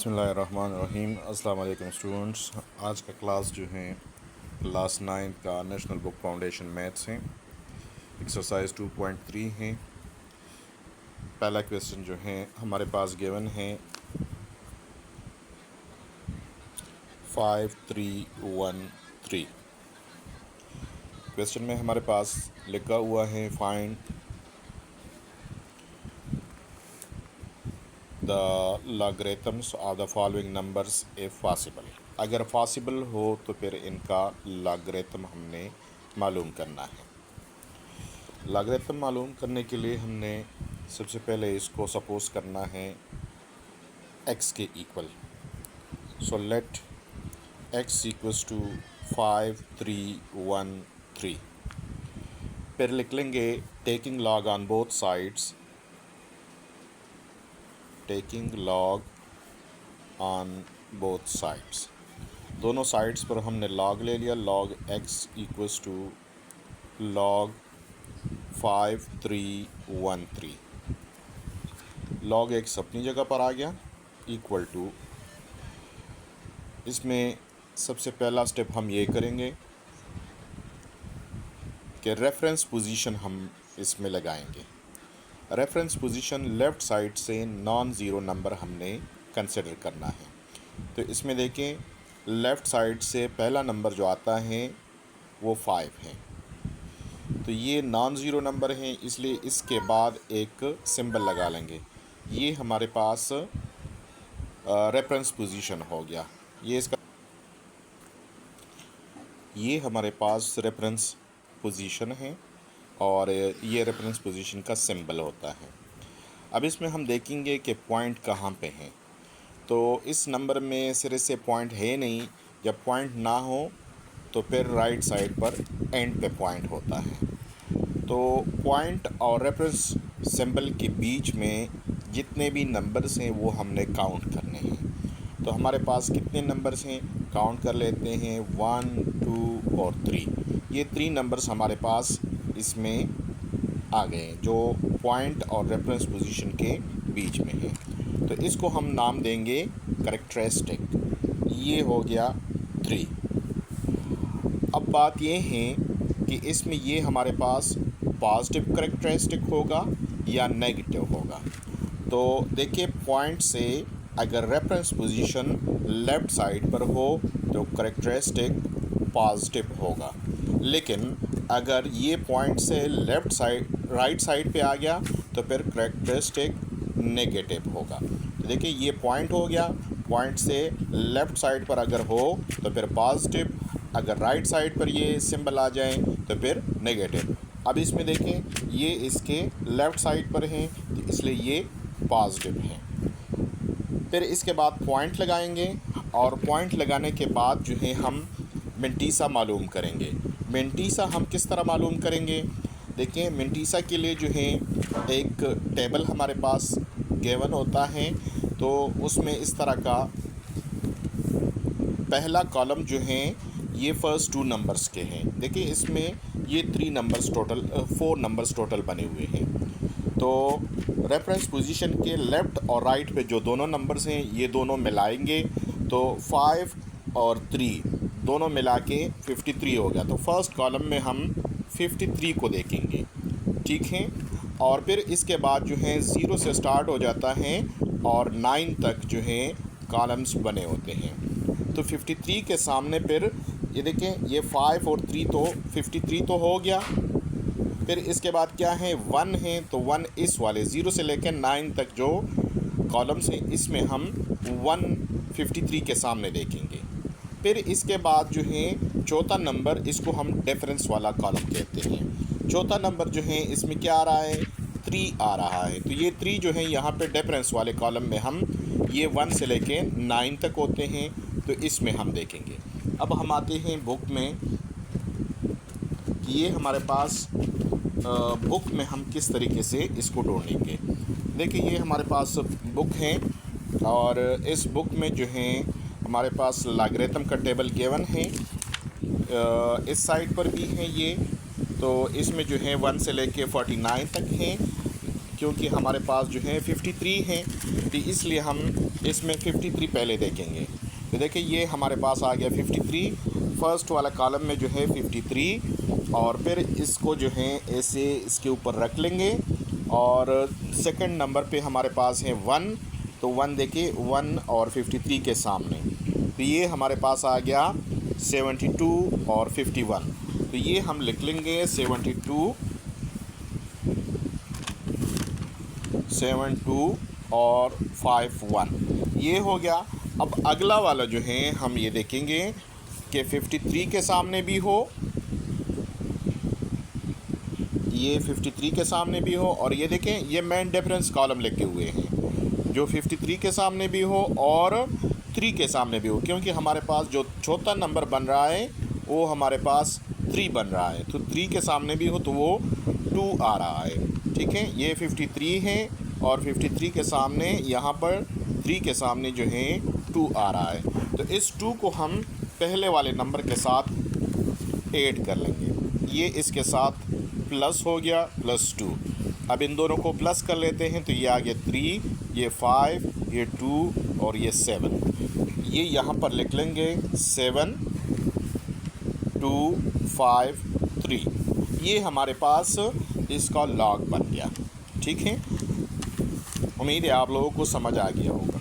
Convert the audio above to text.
बिस्मिल्लाहिर्रहमानिर्रहीम। अस्सलाम वालेकुम स्टूडेंट्स। आज का क्लास जो है क्लास 9 का नेशनल बुक फाउंडेशन मैथ्स है। एक्सरसाइज 2.3 है। पहला क्वेश्चन जो है हमारे पास गिवन है 5313। क्वेश्चन में हमारे पास लिखा हुआ है find the logarithms of the following numbers if possible. अगर पॉसिबल हो तो फिर इनका लॉगरिथम हमने मालूम करना है। लॉगरिथम मालूम करने के लिए हमने सबसे पहले इसको सपोज करना है x के equal. So let x equals to 5313। फिर लिख लेंगे taking log on both sides, taking log on both sides. दोनों साइड्स पर हमने लॉग ले लिया। Log x equals to log 5313। Log x अपनी जगह पर आ गया इक्वल टू, इसमें सबसे पहला स्टेप हम ये करेंगे कि रेफरेंस पोजीशन हम इसमें लगाएंगे। रेफरेंस पोजीशन लेफ़्ट साइड से नॉन ज़ीरो नंबर हमने कंसिडर करना है। तो इसमें देखें लेफ़्ट साइड से पहला नंबर जो आता है वो 5 है। तो ये नॉन ज़ीरो नंबर है, इसलिए इसके बाद एक सिंबल लगा लेंगे। ये हमारे पास रेफरेंस पोजीशन हो गया। ये हमारे पास रेफरेंस पोजीशन है और ये रेफरेंस पोजीशन का सिंबल होता है। अब इसमें हम देखेंगे कि पॉइंट कहाँ पे हैं। तो इस नंबर में सिरे से पॉइंट है नहीं। जब पॉइंट ना हो तो फिर राइट साइड पर एंड पे पॉइंट होता है। तो पॉइंट और रेफरेंस सिंबल के बीच में जितने भी नंबर्स हैं वो हमने काउंट करने हैं। तो हमारे पास कितने नंबर्स हैं काउंट कर लेते हैं, 1 2 और 3। ये 3 नंबर्स हमारे पास इसमें आ गए जो पॉइंट और रेफरेंस पोजीशन के बीच में है। तो इसको हम नाम देंगे कैरेक्टरिस्टिक। ये हो गया 3। अब बात ये है कि इसमें ये हमारे पास पॉजिटिव कैरेक्टरिस्टिक होगा या नेगेटिव होगा। तो देखिए पॉइंट से अगर रेफरेंस पोजीशन लेफ़्ट साइड पर हो तो कैरेक्टरिस्टिक पॉजिटिव होगा, लेकिन अगर ये पॉइंट से लेफ़्ट साइड राइट साइड पे आ गया तो फिर कैरेक्टरिस्टिक नेगेटिव होगा। तो देखिए ये पॉइंट हो गया, पॉइंट से लेफ़्ट साइड पर अगर हो तो फिर पॉजिटिव, अगर राइट साइड पर ये सिंबल आ जाए तो फिर नेगेटिव। अब इसमें देखें ये इसके लेफ़्ट साइड पर हैं तो इसलिए ये पॉजिटिव हैं। फिर इसके बाद पॉइंट लगाएंगे और पॉइंट लगाने के बाद जो है हम मिंटीसा मालूम करेंगे। मिंटीसा हम किस तरह मालूम करेंगे? देखिए मिंटीसा के लिए जो है एक टेबल हमारे पास गिवन होता है। तो उसमें इस तरह का पहला कॉलम जो है ये फर्स्ट 2 नंबर्स के हैं। देखिए इसमें ये 3 नंबर्स टोटल 4 नंबर्स टोटल बने हुए हैं। तो रेफरेंस पोजीशन के लेफ़्ट और राइट पे जो दोनों नंबर्स हैं ये दोनों मिलाएंगे तो 5 और 3 दोनों मिला के 53 हो गया। तो फर्स्ट कॉलम में हम 53 को देखेंगे, ठीक है। और फिर इसके बाद जो है 0 से स्टार्ट हो जाता है और 9 तक जो है कॉलम्स बने होते हैं। तो 53 के सामने फिर ये देखें ये 5 और 3 तो 53 तो हो गया। फिर इसके बाद क्या है 1 है तो 1 इस वाले 0 से लेकर 9 तक जो कॉलम्स हैं इसमें हम 153 के सामने देखेंगे। फिर इसके बाद जो है चौथा नंबर, इसको हम डिफरेंस वाला कॉलम कहते हैं। चौथा नंबर जो है इसमें क्या आ रहा है 3 आ रहा है। तो ये 3 जो है यहाँ पे डिफरेंस वाले कॉलम में हम ये 1 से लेके 9 तक होते हैं तो इसमें हम देखेंगे। अब हम आते हैं बुक में कि ये हमारे पास बुक में हम किस तरीके से इसको ढूंढेंगे। देखिए ये हमारे पास बुक है और इस बुक में जो है हमारे पास लॉगरिथम का टेबल गिवन है। इस साइड पर भी है ये। तो इसमें जो है 1 से लेके 49 तक हैं, क्योंकि हमारे पास जो है 53 हैं, तो इसलिए हम इसमें 53 पहले देखेंगे। तो देखिए ये हमारे पास आ गया 53, फर्स्ट वाला कॉलम में जो है 53, और फिर इसको जो है ऐसे इसके ऊपर रख लेंगे। और सेकंड नंबर पे हमारे पास है 1, तो 1 देखिए 1 और 53 के सामने, तो ये हमारे पास आ गया 72 और 51। तो ये हम लिख लेंगे 72 और 51, ये हो गया। अब अगला वाला जो है हम ये देखेंगे कि 53 के सामने भी हो, ये 53 के सामने भी हो, और ये देखें ये मेन डिफरेंस कॉलम लिखे हुए हैं, जो 53 के सामने भी हो और 3 के सामने भी हो, क्योंकि हमारे पास जो चौथा नंबर बन रहा है वो हमारे पास 3 बन रहा है, तो 3 के सामने भी हो तो वो 2 आ रहा है। ठीक है, ये 53 है और 53 के सामने यहाँ पर 3 के सामने जो है 2 आ रहा है, तो इस 2 को हम पहले वाले नंबर के साथ ऐड कर लेंगे। ये इसके साथ प्लस हो गया, +2। अब इन दोनों को प्लस कर लेते हैं, तो ये आ गया 3, ये 5, ये 2 और ये 7। ये यहाँ पर लिख लेंगे 7 2 5 3। ये हमारे पास इसका लॉग बन गया। ठीक है, उम्मीद है आप लोगों को समझ आ गया होगा।